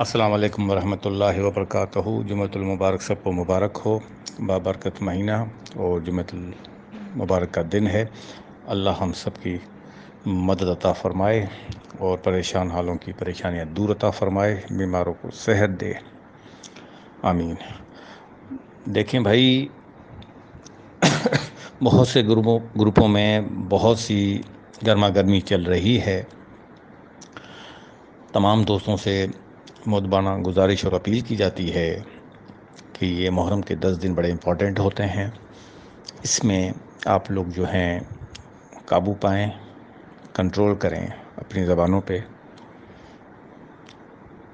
السلام علیکم ورحمۃ اللہ وبرکاتہ۔ جمعۃ المبارک سب کو مبارک ہو۔ بابرکت مہینہ اور جمعۃ المبارک کا دن ہے۔ اللہ ہم سب کی مدد عطا فرمائے اور پریشان حالوں کی پریشانیاں دور عطا فرمائے، بیماروں کو صحت دے، آمین۔ دیکھیں بھائی، بہت سے گروپوں میں بہت سی گرما گرمی چل رہی ہے۔ تمام دوستوں سے مؤدبانہ گزارش اور اپیل کی جاتی ہے کہ یہ محرم کے 10 دن بڑے امپورٹنٹ ہوتے ہیں۔ اس میں آپ لوگ جو ہیں قابو پائیں، کنٹرول کریں اپنی زبانوں پہ۔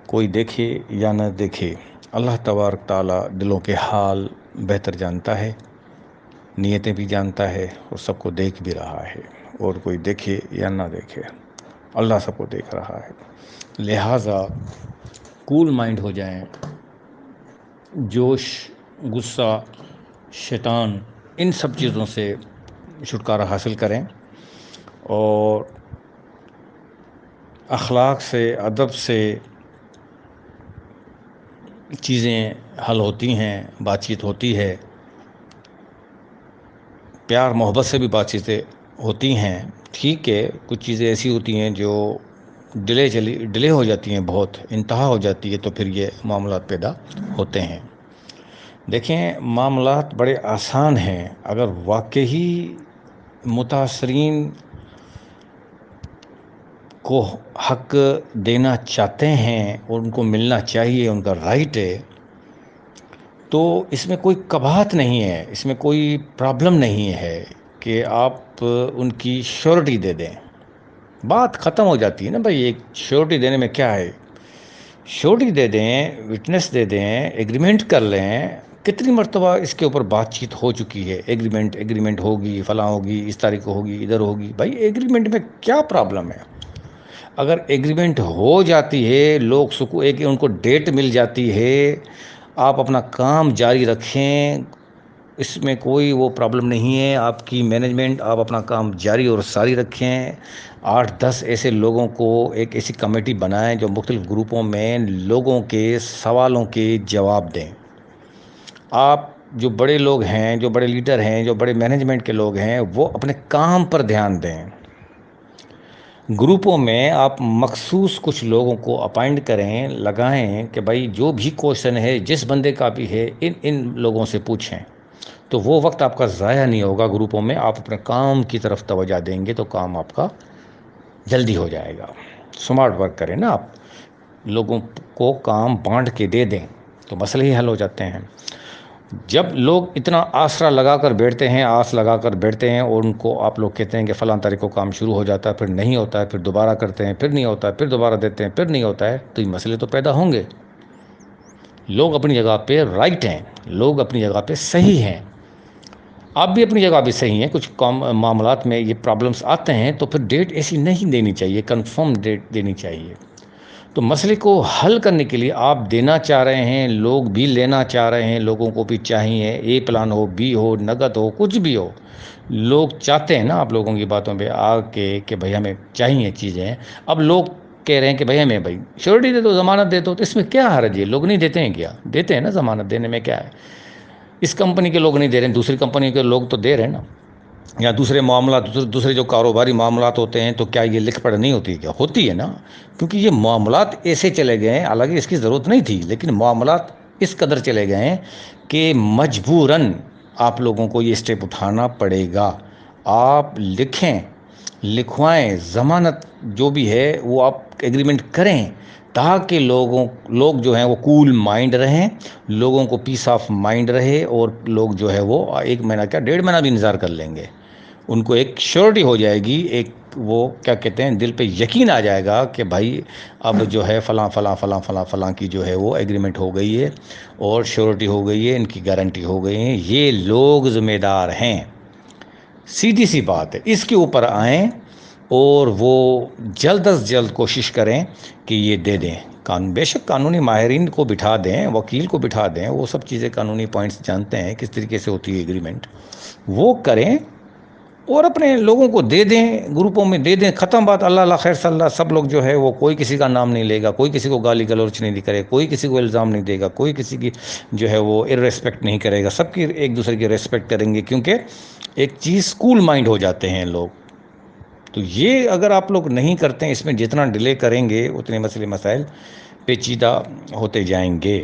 کوئی دیکھے یا نہ دیکھے، اللہ تبارک تعالیٰ دلوں کے حال بہتر جانتا ہے، نیتیں بھی جانتا ہے اور سب کو دیکھ بھی رہا ہے۔ اور کوئی دیکھے یا نہ دیکھے، اللہ سب کو دیکھ رہا ہے۔ لہٰذا کول مائنڈ ہو جائیں، جوش، غصہ، شیطان، ان سب چیزوں سے چھٹکارا حاصل کریں اور اخلاق سے، ادب سے چیزیں حل ہوتی ہیں، بات چیت ہوتی ہے، پیار محبت سے بھی بات چیتیں ہوتی ہیں۔ ٹھیک ہے، کچھ چیزیں ایسی ہوتی ہیں جو ڈیلے ہو جاتی ہیں، بہت انتہا ہو جاتی ہے، تو پھر یہ معاملات پیدا ہوتے ہیں۔ دیکھیں، معاملات بڑے آسان ہیں اگر واقعی متاثرین کو حق دینا چاہتے ہیں اور ان کو ملنا چاہیے، ان کا رائٹ ہے، تو اس میں کوئی قباحت نہیں ہے، اس میں کوئی پرابلم نہیں ہے کہ آپ ان کی شیورٹی دے دیں۔ بات ختم ہو جاتی ہے نا بھائی، ایک شیورٹی دینے میں کیا ہے؟ شیورٹی دے دیں، وٹنس دے دیں، ایگریمنٹ کر لیں۔ کتنی مرتبہ اس کے اوپر بات چیت ہو چکی ہے، ایگریمنٹ ہوگی، فلاں ہوگی، اس تاریخ کو ہوگی، ادھر ہوگی۔ بھائی ایگریمنٹ میں کیا پرابلم ہے؟ اگر ایگریمنٹ ہو جاتی ہے، لوگ ان کو ڈیٹ مل جاتی ہے، آپ اپنا کام جاری رکھیں، اس میں کوئی وہ پرابلم نہیں ہے۔ آپ کی مینجمنٹ، آپ اپنا کام جاری اور ساری رکھیں۔ 8-10 ایسے لوگوں کو ایک ایسی کمیٹی بنائیں جو مختلف گروپوں میں لوگوں کے سوالوں کے جواب دیں۔ آپ جو بڑے لوگ ہیں، جو بڑے لیڈر ہیں، جو بڑے مینجمنٹ کے لوگ ہیں، وہ اپنے کام پر دھیان دیں۔ گروپوں میں آپ مخصوص کچھ لوگوں کو اپائنٹ کریں، لگائیں کہ بھائی جو بھی کوشچن ہے، جس بندے کا بھی ہے، ان لوگوں سے پوچھیں، تو وہ وقت آپ کا ضائع نہیں ہوگا۔ گروپوں میں آپ اپنے کام کی طرف توجہ دیں گے تو کام آپ کا جلدی ہو جائے گا۔ سمارٹ ورک کریں نا، آپ لوگوں کو کام بانٹ کے دے دیں تو مسئلے ہی حل ہو جاتے ہیں۔ جب لوگ اتنا آسرا لگا کر بیٹھتے ہیں، آس لگا کر بیٹھتے ہیں، اور ان کو آپ لوگ کہتے ہیں کہ فلاں تاریخ کو کام شروع ہو جاتا ہے، پھر نہیں ہوتا ہے، پھر دوبارہ کرتے ہیں، پھر نہیں ہوتا ہے، پھر دوبارہ دیتے ہیں، پھر نہیں ہوتا ہے، تو یہ مسئلے تو پیدا ہوں گے۔ لوگ اپنی جگہ پہ رائٹ ہیں، لوگ اپنی جگہ پہ صحیح ہیں، آپ بھی اپنی جگہ پہ صحیح ہیں۔ کچھ معاملات میں یہ پرابلمس آتے ہیں تو پھر ڈیٹ ایسی نہیں دینی چاہیے، کنفرم ڈیٹ دینی چاہیے۔ تو مسئلے کو حل کرنے کے لیے آپ دینا چاہ رہے ہیں، لوگ بھی لینا چاہ رہے ہیں، لوگوں کو بھی چاہیے، اے پلان ہو، بی ہو، نگد ہو، کچھ بھی ہو، لوگ چاہتے ہیں نا آپ لوگوں کی باتوں پہ آ کے کہ بھائی ہمیں چاہیے چیزیں۔ اب لوگ کہہ رہے ہیں کہ بھائی ہمیں بھائی شیورٹی دے دو، ضمانت دے دو، تو اس میں کیا حرج ہے؟ لوگ نہیں دیتے ہیں کیا؟ دیتے ہیں نا، ضمانت دینے میں کیا ہے؟ اس کمپنی کے لوگ نہیں دے رہے ہیں، دوسری کمپنی کے لوگ تو دے رہے ہیں نا۔ یا دوسرے معاملات، دوسرے جو کاروباری معاملات ہوتے ہیں، تو کیا یہ لکھ پڑھ نہیں ہوتی؟ کیا ہوتی ہے نا؟ کیونکہ یہ معاملات ایسے چلے گئے ہیں، حالانکہ اس کی ضرورت نہیں تھی، لیکن معاملات اس قدر چلے گئے ہیں کہ مجبوراً آپ لوگوں کو یہ اسٹیپ اٹھانا پڑے گا۔ آپ لکھیں، لکھوائیں، ضمانت جو بھی ہے وہ آپ ایگریمنٹ کریں، تاکہ لوگ جو ہیں وہ کول مائنڈ رہیں، لوگوں کو پیس آف مائنڈ رہے، اور لوگ جو ہے وہ 1 مہینہ کیا 1.5 مہینہ بھی انتظار کر لیں گے۔ ان کو ایک شیورٹی ہو جائے گی، ایک وہ کیا کہتے ہیں، دل پہ یقین آ جائے گا کہ بھائی اب جو ہے فلاں فلاں فلاں فلاں فلاں کی جو ہے وہ ایگریمنٹ ہو گئی ہے اور شیورٹی ہو گئی ہے، ان کی گارنٹی ہو گئی ہے، یہ لوگ ذمہ دار ہیں۔ سیدھی سی بات ہے، اس کے اوپر آئیں اور وہ جلد از جلد کوشش کریں کہ یہ دے دیں۔ بے شک قانونی ماہرین کو بٹھا دیں، وکیل کو بٹھا دیں، وہ سب چیزیں قانونی پوائنٹس جانتے ہیں کس طریقے سے ہوتی ہے ایگریمنٹ، وہ کریں اور اپنے لوگوں کو دے دیں، گروپوں میں دے دیں، ختم بات، اللہ اللہ خیر صلی اللہ، سب لوگ جو ہے وہ کوئی کسی کا نام نہیں لے گا، کوئی کسی کو گالی گلوچ نہیں کرے، کوئی کسی کو الزام نہیں دے گا، کوئی کسی کی جو ہے وہ ارریسپیکٹ نہیں کرے گا، سب کی ایک دوسرے کی ریسپیکٹ کریں گے، کیونکہ ایک چیز کول مائنڈ ہو جاتے ہیں لوگ. تو یہ اگر آپ لوگ نہیں کرتے ہیں، اس میں جتنا ڈیلے کریں گے اتنے مسئلے مسائل پیچیدہ ہوتے جائیں گے.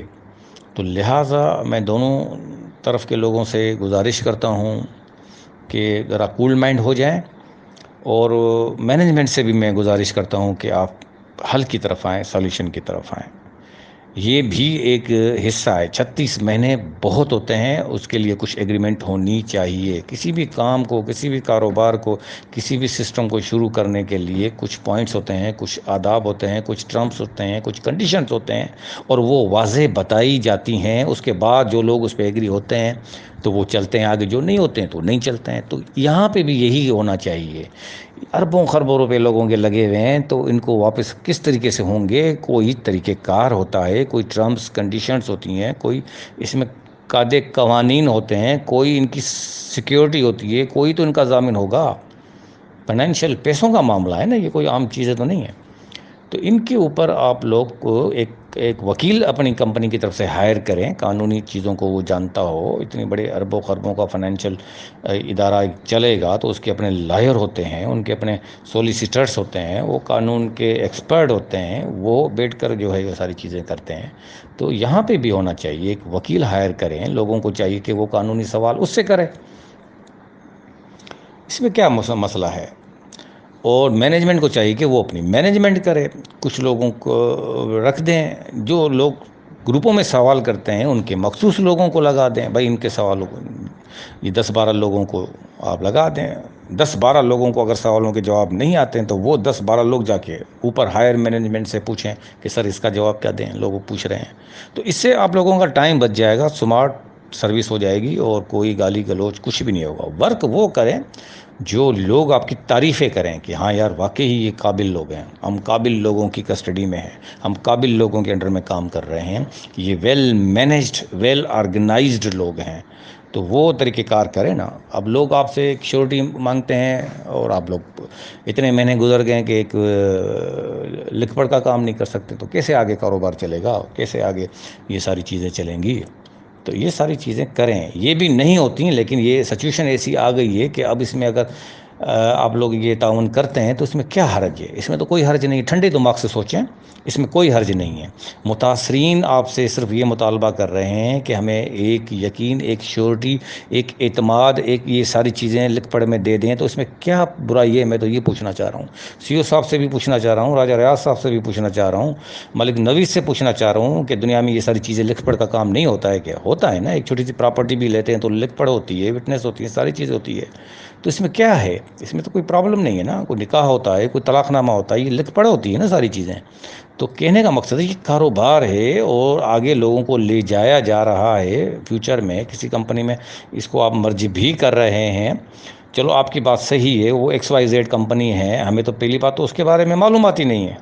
تو لہٰذا میں دونوں طرف کے لوگوں سے گزارش کرتا ہوں کہ ذرا کول مائنڈ ہو جائیں، اور مینجمنٹ سے بھی میں گزارش کرتا ہوں کہ آپ حل کی طرف آئیں، سولیوشن کی طرف آئیں. یہ بھی ایک حصہ ہے. 36 مہینے بہت ہوتے ہیں، اس کے لیے کچھ ایگریمنٹ ہونی چاہیے. کسی بھی کام کو، کسی بھی کاروبار کو، کسی بھی سسٹم کو شروع کرنے کے لیے کچھ پوائنٹس ہوتے ہیں، کچھ آداب ہوتے ہیں، کچھ ٹرمس ہوتے ہیں، کچھ کنڈیشنز ہوتے ہیں، اور وہ واضح بتائی جاتی ہیں. اس کے بعد جو لوگ اس پہ ایگری ہوتے ہیں تو وہ چلتے ہیں آگے، جو نہیں ہوتے ہیں تو نہیں چلتے ہیں. تو یہاں پہ بھی یہی ہونا چاہیے. اربوں خربوں روپے لوگوں کے لگے ہوئے ہیں، تو ان کو واپس کس طریقے سے ہوں گے؟ کوئی طریقہ کار ہوتا ہے، کوئی ٹرمز کنڈیشنز ہوتی ہیں، کوئی اس میں قاعدے قوانین ہوتے ہیں، کوئی ان کی سیکیورٹی ہوتی ہے، کوئی تو ان کا ضامن ہوگا. فائنینشیل پیسوں کا معاملہ ہے نا، یہ کوئی عام چیزیں تو نہیں ہیں. تو ان کے اوپر آپ لوگ کو ایک وکیل اپنی کمپنی کی طرف سے ہائر کریں، قانونی چیزوں کو وہ جانتا ہو. اتنے بڑے اربوں خربوں کا فائنینشیل ادارہ چلے گا تو اس کے اپنے لائر ہوتے ہیں، ان کے اپنے سولیسیٹرس ہوتے ہیں، وہ قانون کے ایکسپرٹ ہوتے ہیں، وہ بیٹھ کر جو ہے یہ ساری چیزیں کرتے ہیں. تو یہاں پہ بھی ہونا چاہیے، ایک وکیل ہائر کریں. لوگوں کو چاہیے کہ وہ قانونی سوال اس سے کریں. اس میں کیا مسئلہ ہے؟ اور مینجمنٹ کو چاہیے کہ وہ اپنی مینجمنٹ کرے. کچھ لوگوں کو رکھ دیں، جو لوگ گروپوں میں سوال کرتے ہیں ان کے مخصوص لوگوں کو لگا دیں. بھائی ان کے سوالوں کو، یہ 10-12 لوگوں کو آپ لگا دیں. 10-12 لوگوں کو اگر سوالوں کے جواب نہیں آتے ہیں تو وہ 10-12 لوگ جا کے اوپر ہائر مینجمنٹ سے پوچھیں کہ سر اس کا جواب کیا دیں. لوگ پوچھ رہے ہیں، تو اس سے آپ لوگوں کا ٹائم بچ جائے گا، سمارٹ سروس ہو جائے گی، اور کوئی گالی گلوچ کچھ بھی نہیں ہوگا. ورک وہ کریں جو لوگ آپ کی تعریفیں کریں کہ ہاں یار واقعی یہ قابل لوگ ہیں، ہم قابل لوگوں کی کسٹڈی میں ہیں، ہم قابل لوگوں کے انڈر میں کام کر رہے ہیں، یہ ویل مینجڈ، ویل آرگنائزڈ لوگ ہیں. تو وہ طریقہ کار کریں نا. اب لوگ آپ سے ایک شیورٹی مانگتے ہیں، اور آپ لوگ اتنے مہینے گزر گئے کہ ایک لکھ پڑھ کا کام نہیں کر سکتے، تو کیسے آگے کاروبار چلے گا؟ کیسے آگے یہ ساری چیزیں چلیں گی؟ تو یہ ساری چیزیں کریں. یہ بھی نہیں ہوتی ہیں، لیکن یہ سچویشن ایسی آ گئی ہے کہ اب اس میں اگر آپ لوگ یہ تعاون کرتے ہیں تو اس میں کیا حرج ہے؟ اس میں تو کوئی حرج نہیں. ٹھنڈے دماغ سے سوچیں، اس میں کوئی حرج نہیں ہے. متاثرین آپ سے صرف یہ مطالبہ کر رہے ہیں کہ ہمیں ایک یقین، ایک شیورٹی، ایک اعتماد، ایک یہ ساری چیزیں لکھ پڑھ میں دے دیں. تو اس میں کیا برائی ہے؟ میں تو یہ پوچھنا چاہ رہا ہوں. سی او صاحب سے بھی پوچھنا چاہ رہا ہوں، راجہ ریاض صاحب سے بھی پوچھنا چاہ رہا ہوں، ملک نوید سے پوچھنا چاہ رہا ہوں کہ دنیا میں یہ ساری چیزیں لکھ پڑھ کا کام نہیں ہوتا ہے کیا؟ ہوتا ہے نا. ایک چھوٹی سی پراپرٹی بھی لیتے ہیں تو لکھ پڑھ ہوتی ہے، وٹنس ہوتی ہے، ساری چیزیں ہوتی ہے. تو اس میں کیا ہے؟ اس میں تو کوئی پرابلم نہیں ہے نا. کوئی نکاح ہوتا ہے، کوئی طلاق نامہ ہوتا ہے، یہ لکھ پڑھ ہوتی ہے نا ساری چیزیں. تو کہنے کا مقصد ہے یہ کاروبار ہے، اور آگے لوگوں کو لے جایا جا رہا ہے. فیوچر میں کسی کمپنی میں اس کو آپ مرج بھی کر رہے ہیں. چلو آپ کی بات صحیح ہے، وہ XYZ کمپنی ہے، ہمیں تو پہلی بات تو اس کے بارے میں معلومات ہی نہیں ہے.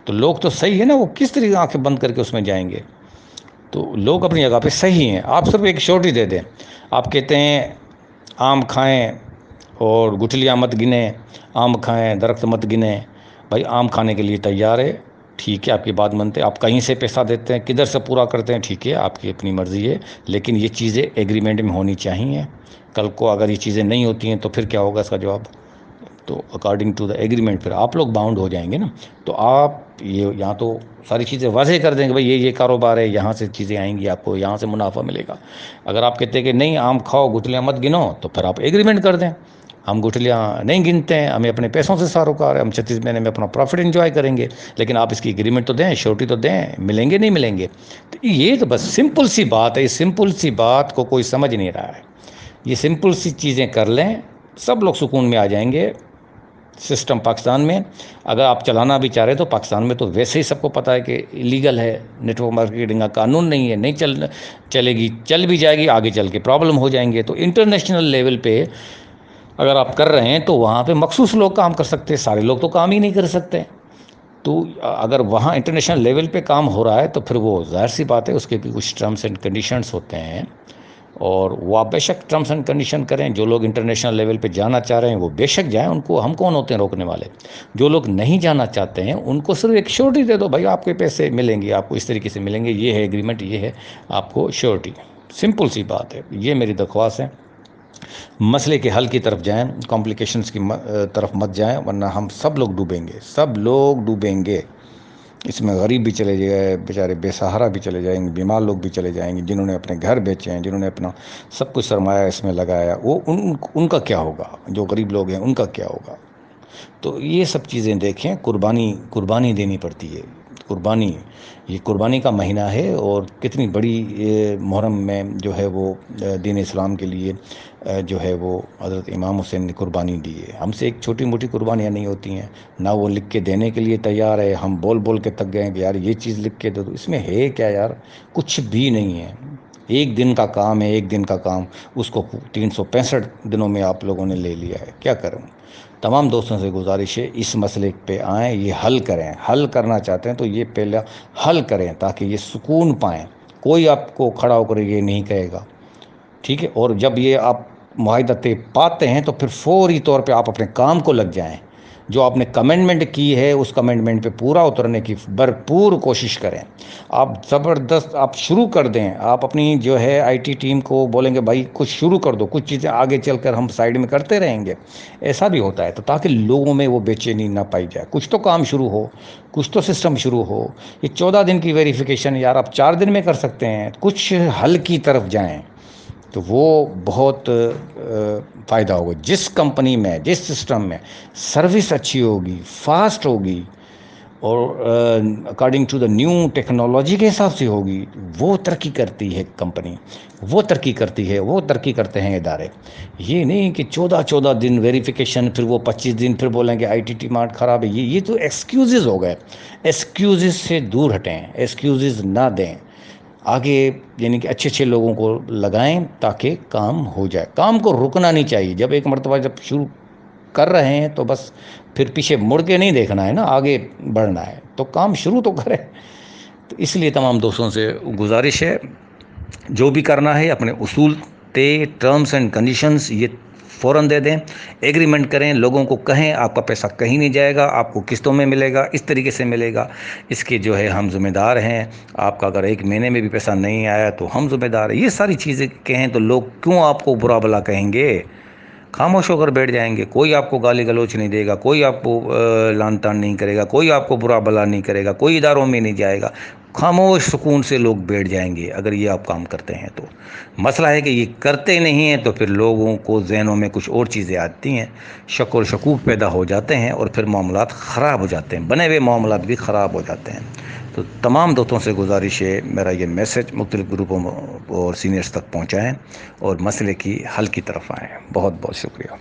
تو لوگ تو صحیح ہے نا، وہ کس طریقے آنکھیں بند کر کے اس میں جائیں گے؟ تو لوگ اپنی جگہ پہ صحیح ہیں. آپ صرف ایک شیورٹی دے دیں. آپ کہتے ہیں آم کھائیں اور گٹھلیاں مت گنیں، آم کھائیں درخت مت گنیں. بھائی آم کھانے کے لیے تیار ہے، ٹھیک ہے، آپ کی بات مانتے ہیں. آپ کہیں سے پیسہ دیتے ہیں، کدھر سے پورا کرتے ہیں، ٹھیک ہے، آپ کی اپنی مرضی ہے. لیکن یہ چیزیں ایگریمنٹ میں ہونی چاہیے. کل کو اگر یہ چیزیں نہیں ہوتی ہیں تو پھر کیا ہوگا اس کا جواب؟ تو اکارڈنگ ٹو دا ایگریمنٹ پھر آپ لوگ باؤنڈ ہو جائیں گے نا. تو آپ یہ یہاں تو ساری چیزیں واضح کر دیں کہ بھئی یہ کاروبار ہے، یہاں سے چیزیں آئیں گی، آپ کو یہاں سے منافع ملے گا. اگر آپ کہتے ہیں کہ نہیں آم کھاؤ گٹھلیاں مت گنو، تو پھر آپ ایگریمنٹ کر دیں. ہم گٹھلیاں نہیں گنتے ہیں، ہمیں اپنے پیسوں سے ساروکار ہے، ہم 36 مہینے میں اپنا پروفٹ انجوائے کریں گے. لیکن آپ اس کی ایگریمنٹ تو دیں، شیورٹی تو دیں. ملیں گے نہیں ملیں گے؟ تو یہ تو بس سمپل سی بات ہے. اس سمپل سی بات کو کوئی سمجھ نہیں رہا ہے. یہ سمپل سی چیزیں کر لیں، سب لوگ سکون میں آ جائیں گے. سسٹم پاکستان میں اگر آپ چلانا بھی چاہ رہے تو پاکستان میں تو ویسے ہی سب کو پتہ ہے کہ لیگل ہے، نیٹ ورک مارکیٹنگ کا قانون نہیں ہے، نہیں چلے گی. چل بھی جائے گی آگے چل کے پرابلم ہو جائیں گے. تو انٹرنیشنل لیول پہ اگر آپ کر رہے ہیں تو وہاں پہ مخصوص لوگ کام کر سکتے ہیں، سارے لوگ تو کام ہی نہیں کر سکتے. تو اگر وہاں انٹرنیشنل لیول پہ کام ہو رہا ہے تو پھر وہ ظاہر سی بات ہے اس کے بھی کچھ ٹرمس اینڈ کنڈیشنز ہوتے ہیں. اور وہ آپ بے شک ٹرمس اینڈ کنڈیشن کریں. جو لوگ انٹرنیشنل لیول پہ جانا چاہ رہے ہیں وہ بے شک جائیں, ان کو ہم کون ہوتے ہیں روکنے والے. جو لوگ نہیں جانا چاہتے ہیں ان کو صرف ایک شیورٹی دے دو, بھائی آپ کے پیسے ملیں گے, آپ کو اس طریقے سے ملیں گے, یہ ہے ایگریمنٹ, یہ ہے آپ کو شیورٹی. سمپل سی بات ہے, یہ میری درخواست ہے. مسئلے کے حل کی طرف جائیں, کمپلیکیشنز کی طرف مت جائیں, ورنہ ہم سب لوگ ڈوبیں گے, سب لوگ ڈوبیں گے. اس میں غریب بھی چلے جائے, بیچارے بے سہارا بھی چلے جائیں گے, بیمار لوگ بھی چلے جائیں گے, جنہوں نے اپنے گھر بیچے ہیں, جنہوں نے اپنا سب کچھ سرمایہ اس میں لگایا, وہ ان کا کیا ہوگا؟ جو غریب لوگ ہیں ان کا کیا ہوگا؟ تو یہ سب چیزیں دیکھیں. قربانی دینی پڑتی ہے. یہ قربانی کا مہینہ ہے, اور کتنی بڑی محرم میں جو ہے وہ دین اسلام کے لیے جو ہے وہ حضرت امام حسین نے قربانی دی ہے. ہم سے ایک چھوٹی موٹی قربانیاں نہیں ہوتی ہیں, نہ وہ لکھ کے دینے کے لیے تیار ہے. ہم بول کے تک گئے ہیں کہ یار یہ چیز لکھ کے دے دو, اس میں ہے کیا یار؟ کچھ بھی نہیں ہے. ایک دن کا کام ہے, ایک دن کا کام, اس کو 365 دنوں میں آپ لوگوں نے لے لیا ہے. کیا کروں؟ تمام دوستوں سے گزارش ہے, اس مسئلے پہ آئیں, یہ حل کریں. حل کرنا چاہتے ہیں تو یہ پہلے حل کریں تاکہ یہ سکون پائیں. کوئی آپ کو کھڑا ہو کر یہ نہیں کہے گا, ٹھیک ہے؟ اور جب یہ آپ معاہدہ طے پاتے ہیں تو پھر فوری طور پہ آپ اپنے کام کو لگ جائیں. جو آپ نے کمنٹمنٹ کی ہے اس کمنٹمنٹ پہ پورا اترنے کی بھرپور کوشش کریں. آپ زبردست آپ شروع کر دیں. آپ اپنی جو ہے آئی ٹی ٹیم کو بولیں گے بھائی کچھ شروع کر دو, کچھ چیزیں آگے چل کر ہم سائڈ میں کرتے رہیں گے. ایسا بھی ہوتا ہے تو تاکہ لوگوں میں وہ بے چینی نہ پائی جائے. کچھ تو کام شروع ہو, کچھ تو سسٹم شروع ہو. یہ 14 دن کی ویریفیکیشن یار آپ 4 دن میں کر سکتے ہیں. کچھ حل کی طرف جائیں تو وہ بہت فائدہ ہوگا. جس کمپنی میں, جس سسٹم میں سروس اچھی ہوگی, فاسٹ ہوگی, اور according to the new technology کے حساب سے ہوگی, وہ ترقی کرتی ہے کمپنی, وہ ترقی کرتی ہے, وہ ترقی کرتے ہیں ادارے. یہ نہیں کہ 14 دن ویریفیکیشن, پھر وہ 25 دن پھر بولیں کہ آئی ٹی ٹی مارٹ خراب ہے. یہ تو ایکسکیوزز ہو گئے. ایکسکیوزز سے دور ہٹیں, ایکسکیوزز نہ دیں. آگے یعنی کہ اچھے لوگوں کو لگائیں تاکہ کام ہو جائے. کام کو رکنا نہیں چاہیے. جب ایک مرتبہ جب شروع کر رہے ہیں تو بس پھر پیچھے مڑ کے نہیں دیکھنا ہے نا, آگے بڑھنا ہے. تو کام شروع تو کریں. تو اس لیے تمام دوستوں سے گزارش ہے, جو بھی کرنا ہے اپنے اصول طے, ٹرمز اینڈ کنڈیشنز یہ فوراً دے دیں. ایگریمنٹ کریں, لوگوں کو کہیں آپ کا پیسہ کہیں نہیں جائے گا, آپ کو قسطوں میں ملے گا, اس طریقے سے ملے گا. اس کے جو ہے ہم ذمہ دار ہیں. آپ کا اگر 1 مہینے میں بھی پیسہ نہیں آیا تو ہم ذمہ دار ہیں. یہ ساری چیزیں کہیں تو لوگ کیوں آپ کو برا بلا کہیں گے؟ خاموش ہو کر بیٹھ جائیں گے. کوئی آپ کو گالی گلوچ نہیں دے گا, کوئی آپ کو لان تان نہیں کرے گا, کوئی آپ کو برا بلا نہیں کرے گا, کوئی اداروں میں نہیں جائے گا. خاموش سکون سے لوگ بیٹھ جائیں گے اگر یہ آپ کام کرتے ہیں تو. مسئلہ ہے کہ یہ کرتے نہیں ہیں تو پھر لوگوں کو ذہنوں میں کچھ اور چیزیں آتی ہیں, شک اور شکوک پیدا ہو جاتے ہیں, اور پھر معاملات خراب ہو جاتے ہیں, بنے ہوئے معاملات بھی خراب ہو جاتے ہیں. تو تمام دوستوں سے گزارش ہے, میرا یہ میسج مختلف گروپوں اور سینئرز تک پہنچائیں اور مسئلے کی حل کی طرف آئیں. بہت بہت شکریہ.